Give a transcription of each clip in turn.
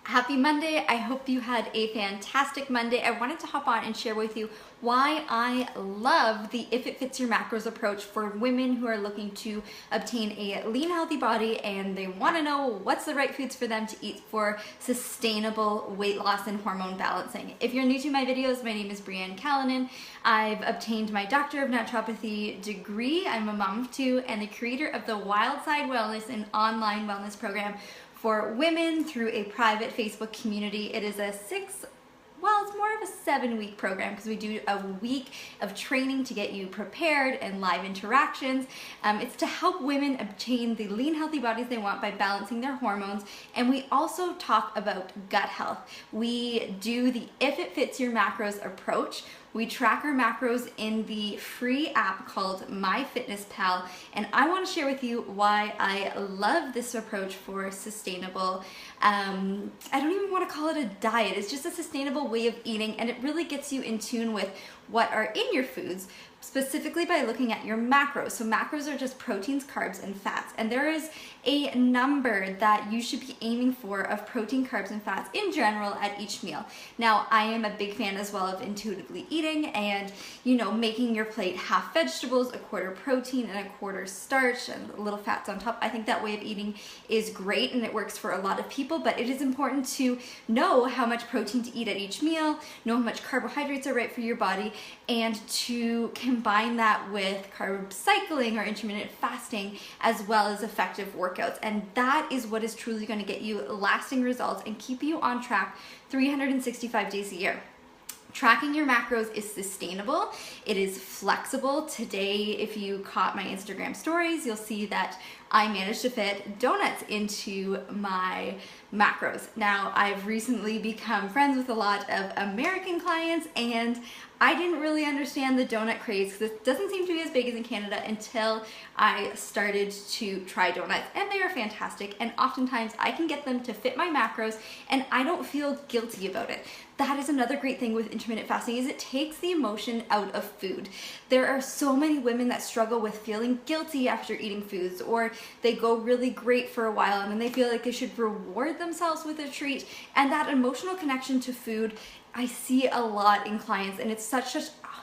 Happy Monday. I hope you had a fantastic Monday. I wanted to hop on and share with you why I love the If It Fits Your Macros approach for women who are looking to obtain a lean, healthy body and they want to know what's the right foods for them to eat for sustainable weight loss and hormone balancing. If you're new to my videos, my name is Brianne Callanan. I've obtained my Doctor of Naturopathy degree. I'm a mom of two and the creator of the Wild Side Wellness, an online wellness program for women through a private Facebook community. It is it's more of a 7-week program because we do a week of training to get you prepared and live interactions. It's to help women obtain the lean, healthy bodies they want by balancing their hormones. And we also talk about gut health. We do the If It Fits Your Macros approach. We track our macros in the free app called MyFitnessPal, and I want to share with you why I love this approach for sustainable, I don't even want to call it a diet, it's just a sustainable way of eating, and it really gets you in tune with what are in your foods, specifically by looking at your macros. So macros are just proteins, carbs, and fats. And there is a number that you should be aiming for of protein, carbs, and fats in general at each meal. Now, I am a big fan as well of intuitively eating and, making your plate half vegetables, a quarter protein, and a quarter starch, and a little fats on top. I think that way of eating is great and it works for a lot of people, but it is important to know how much protein to eat at each meal, know how much carbohydrates are right for your body, and to combine that with carb cycling or intermittent fasting as well as effective workouts. And that is what is truly going to get you lasting results and keep you on track 365 days a year. Tracking your macros is sustainable, it is flexible. Today, if you caught my Instagram stories, you'll see that I managed to fit donuts into my macros. Now, I've recently become friends with a lot of American clients and I didn't really understand the donut craze because it doesn't seem to be as big as in Canada until I started to try donuts, and they are fantastic, and oftentimes I can get them to fit my macros and I don't feel guilty about it. That is another great thing with intermittent fasting is it takes the emotion out of food. There are so many women that struggle with feeling guilty after eating foods, or they go really great for a while and then they feel like they should reward themselves with a treat, and that emotional connection to food I see a lot in clients, and it's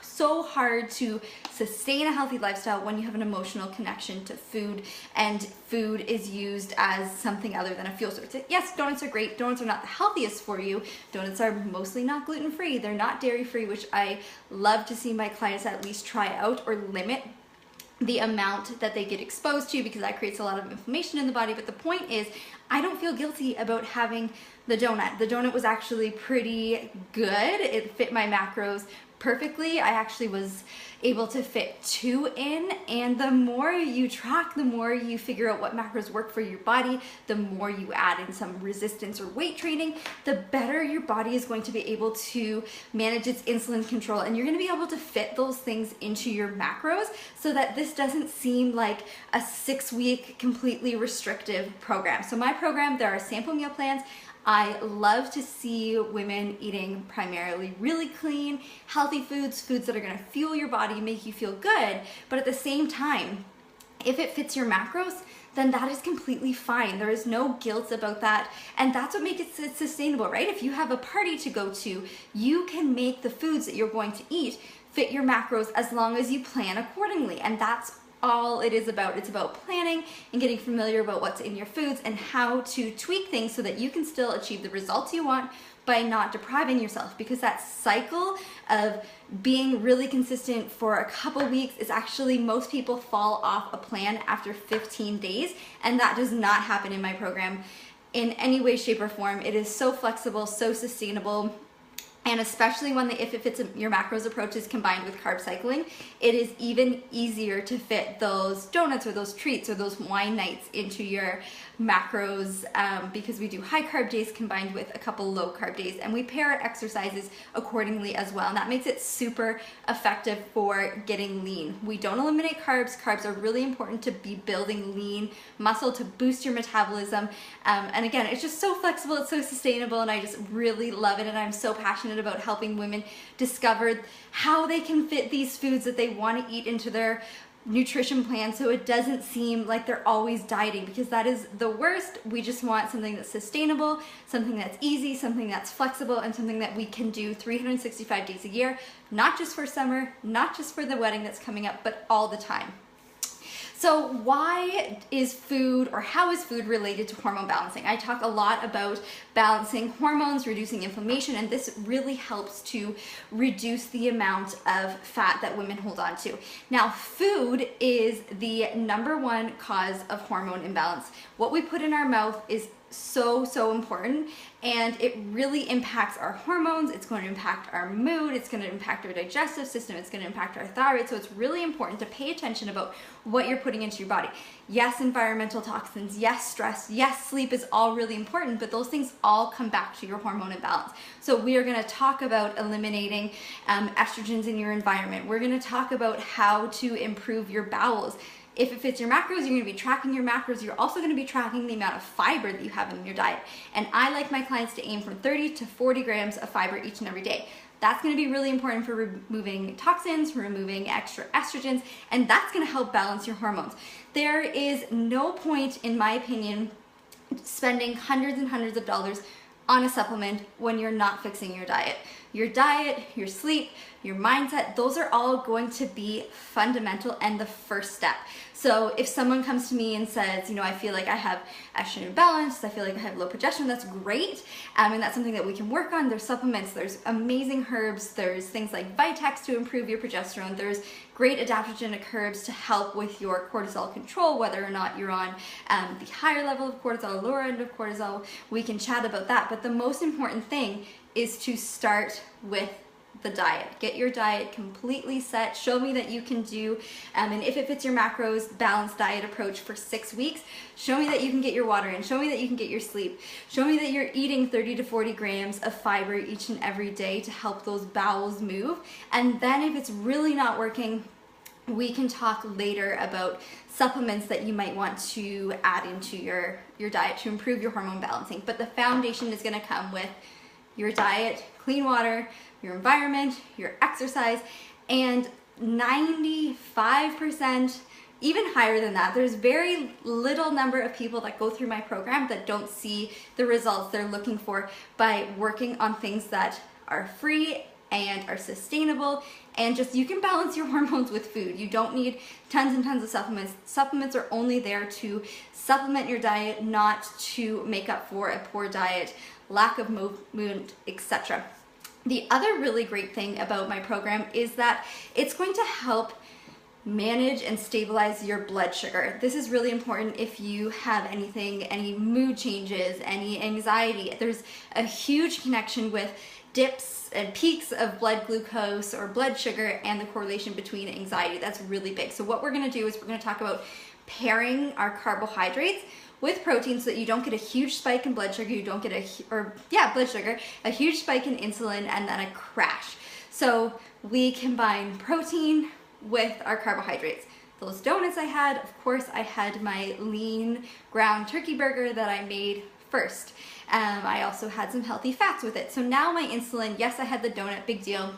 so hard to sustain a healthy lifestyle when you have an emotional connection to food, and food is used as something other than a fuel source. Yes, donuts are great. Donuts are not the healthiest for you. Donuts are mostly not gluten-free. They're not dairy-free, which I love to see my clients at least try out or limit the amount that they get exposed to, because that creates a lot of inflammation in the body. But the point is, I don't feel guilty about having the donut. The donut was actually pretty good. It fit my macros perfectly. I actually was able to fit 2 in, and the more you track, the more you figure out what macros work for your body, the more you add in some resistance or weight training, the better your body is going to be able to manage its insulin control, and you're going to be able to fit those things into your macros so that this doesn't seem like a 6-week completely restrictive program. So my program, there are sample meal plans. I love to see women eating primarily really clean, healthy foods, foods that are going to fuel your body, make you feel good, but at the same time, if it fits your macros, then that is completely fine. There is no guilt about that, and that's what makes it sustainable, right? If you have a party to go to, you can make the foods that you're going to eat fit your macros as long as you plan accordingly, and that's all it is about. It's about planning and getting familiar about what's in your foods and how to tweak things so that you can still achieve the results you want by not depriving yourself, because that cycle of being really consistent for a couple weeks is actually, most people fall off a plan after 15 days, and that does not happen in my program in any way, shape, or form. It is so flexible, so sustainable. And especially when the If It Fits Your Macros approach is combined with carb cycling, it is even easier to fit those donuts or those treats or those wine nights into your macros, because we do high carb days combined with a couple low carb days, and we pair our exercises accordingly as well, and that makes it super effective for getting lean. We don't eliminate carbs. Carbs are really important to be building lean muscle to boost your metabolism, and again, it's just so flexible, it's so sustainable, and I just really love it, and I'm so passionate about helping women discover how they can fit these foods that they want to eat into their nutrition plan so it doesn't seem like they're always dieting, because that is the worst. We just want something that's sustainable, something that's easy, something that's flexible, and something that we can do 365 days a year, not just for summer, not just for the wedding that's coming up, but all the time. So why is food, or how is food related to hormone balancing? I talk a lot about balancing hormones, reducing inflammation, and this really helps to reduce the amount of fat that women hold on to. Now, food is the #1 cause of hormone imbalance. What we put in our mouth is so important, and it really impacts our hormones. It's going to impact our mood, it's going to impact our digestive system, it's going to impact our thyroid. So it's really important to pay attention about what you're putting into your body. Yes, environmental toxins, yes, stress, yes, sleep is all really important, but those things all come back to your hormone imbalance. So we are going to talk about eliminating estrogens in your environment. We're going to talk about how to improve your bowels. If it fits your macros, you're going to be tracking your macros. You're also going to be tracking the amount of fiber that you have in your diet. And I like my clients to aim from 30 to 40 grams of fiber each and every day. That's going to be really important for removing toxins, removing extra estrogens, and that's going to help balance your hormones. There is no point, in my opinion, spending hundreds and hundreds of dollars on a supplement when you're not fixing your diet. Your diet, your sleep, your mindset, those are all going to be fundamental and the first step. So if someone comes to me and says, you know, I feel like I have estrogen imbalance, I feel like I have low progesterone, that's great. And that's something that we can work on. There's supplements, there's amazing herbs, there's things like Vitex to improve your progesterone, there's great adaptogenic herbs to help with your cortisol control, whether or not you're on the higher level of cortisol, lower end of cortisol. We can chat about that. But the most important thing is to start with the diet. Get your diet completely set. Show me that you can do and if it fits your macros, balanced diet approach for 6 weeks. Show me that you can get your water in. Show me that you can get your sleep. Show me that you're eating 30 to 40 grams of fiber each and every day to help those bowels move. And then if it's really not working, we can talk later about supplements that you might want to add into your diet to improve your hormone balancing. But the foundation is going to come with your diet, clean water, your environment, your exercise, and 95%, even higher than that. There's very little number of people that go through my program that don't see the results they're looking for by working on things that are free and are sustainable, and just you can balance your hormones with food. You don't need tons and tons of supplements. Supplements are only there to supplement your diet, not to make up for a poor diet, lack of movement, etc. The other really great thing about my program is that it's going to help manage and stabilize your blood sugar. This is really important if you have any mood changes, any anxiety. There's a huge connection with dips and peaks of blood glucose or blood sugar and the correlation between anxiety. That's really big. So what we're going to do is we're going to talk about pairing our carbohydrates with protein so that you don't get a huge spike in blood sugar, you don't get blood sugar, a huge spike in insulin, and then a crash. So we combine protein with our carbohydrates. Those donuts I had, of course, I had my lean ground turkey burger that I made first. I also had some healthy fats with it. So now my insulin, yes, I had the donut, big deal,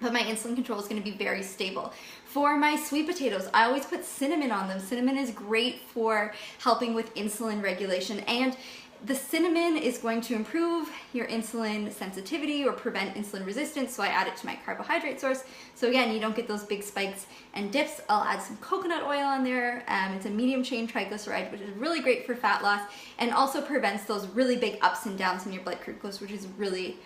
but my insulin control is going to be very stable. For my sweet potatoes, I always put cinnamon on them. Cinnamon is great for helping with insulin regulation, and the cinnamon is going to improve your insulin sensitivity or prevent insulin resistance, so I add it to my carbohydrate source. So again, you don't get those big spikes and dips. I'll add some coconut oil on there. It's a medium chain triglyceride, which is really great for fat loss and also prevents those really big ups and downs in your blood glucose, which is really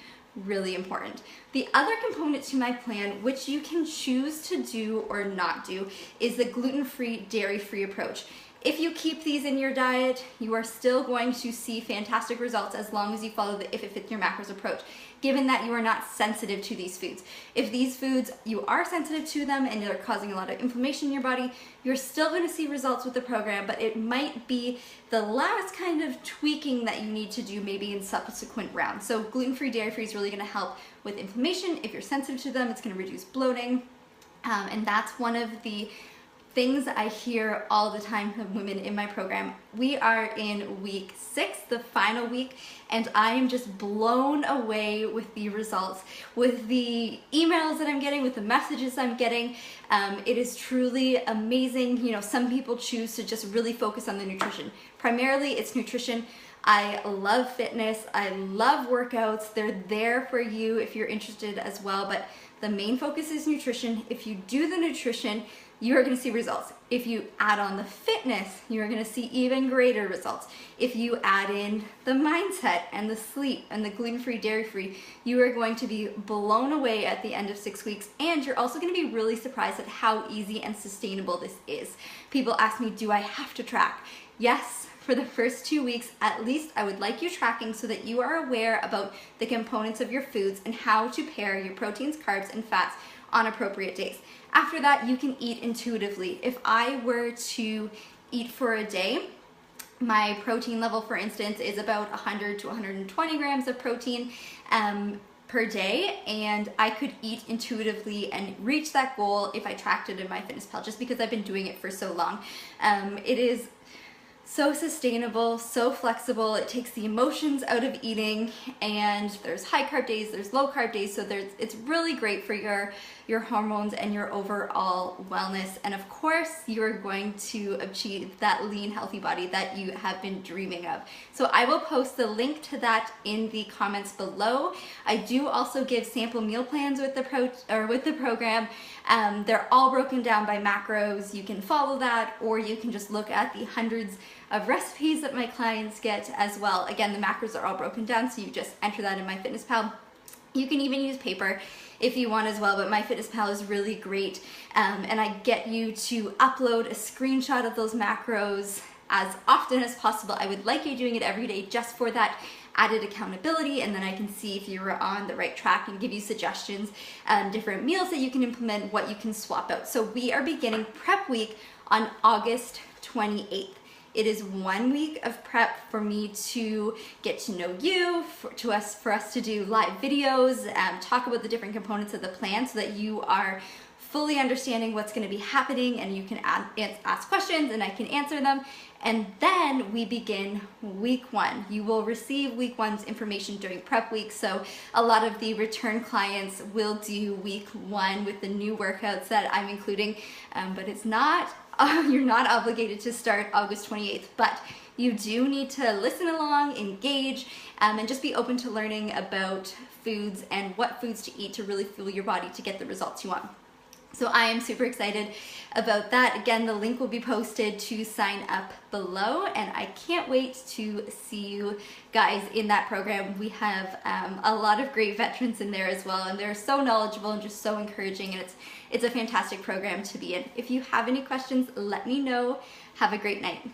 important. The other component to my plan, which you can choose to do or not do, is the gluten-free, dairy-free approach. If you keep these in your diet, you are still going to see fantastic results as long as you follow the if it fits your macros approach, given that you are not sensitive to these foods. If these foods, you are sensitive to them and they're causing a lot of inflammation in your body, you're still going to see results with the program, but it might be the last kind of tweaking that you need to do maybe in subsequent rounds. So gluten-free, dairy-free is really going to help with inflammation. If you're sensitive to them, it's going to reduce bloating. And that's one of the things I hear all the time from women in my program. We are in week 6, the final week, and I am just blown away with the results, with the emails that I'm getting, with the messages I'm getting. It is truly amazing. You know, some people choose to just really focus on the nutrition. Primarily, it's nutrition. I love fitness. I love workouts. They're there for you if you're interested as well, but the main focus is nutrition. If you do the nutrition, you are going to see results. If you add on the fitness, you are going to see even greater results. If you add in the mindset and the sleep and the gluten-free, dairy-free, you are going to be blown away at the end of 6 weeks, and you're also going to be really surprised at how easy and sustainable this is. People ask me, do I have to track? Yes. For the first 2 weeks, at least, I would like you tracking so that you are aware about the components of your foods and how to pair your proteins, carbs, and fats on appropriate days. After that, you can eat intuitively. If I were to eat for a day, my protein level, for instance, is about 100 to 120 grams of protein per day, and I could eat intuitively and reach that goal if I tracked it in MyFitnessPal, just because I've been doing it for so long. It is so sustainable, so flexible. It takes the emotions out of eating, and there's high carb days, there's low carb days, so it's really great for your hormones and your overall wellness. And of course, you're going to achieve that lean, healthy body that you have been dreaming of. So I will post the link to that in the comments below. I do also give sample meal plans with the program. They're all broken down by macros. You can follow that, or you can just look at the hundreds of recipes that my clients get as well. Again, the macros are all broken down, so you just enter that in MyFitnessPal. You can even use paper if you want as well, but MyFitnessPal is really great. And I get you to upload a screenshot of those macros as often as possible. I would like you doing it every day just for that added accountability, and then I can see if you were on the right track and give you suggestions, different meals that you can implement, what you can swap out. So we are beginning prep week on August 28th. It is 1 week of prep for me to get to know you, for us to do live videos, talk about the different components of the plan so that you are fully understanding what's going to be happening, and you can ask questions and I can answer them. And then we begin week 1. You will receive week 1's information during prep week. So a lot of the return clients will do week 1 with the new workouts that I'm including, but it's not, you're not obligated to start August 28th, but you do need to listen along, engage, and just be open to learning about foods and what foods to eat to really fuel your body to get the results you want. So I am super excited about that. Again, the link will be posted to sign up below, and I can't wait to see you guys in that program. We have a lot of great veterans in there as well, and they're so knowledgeable and just so encouraging, and it's a fantastic program to be in. If you have any questions, let me know. Have a great night.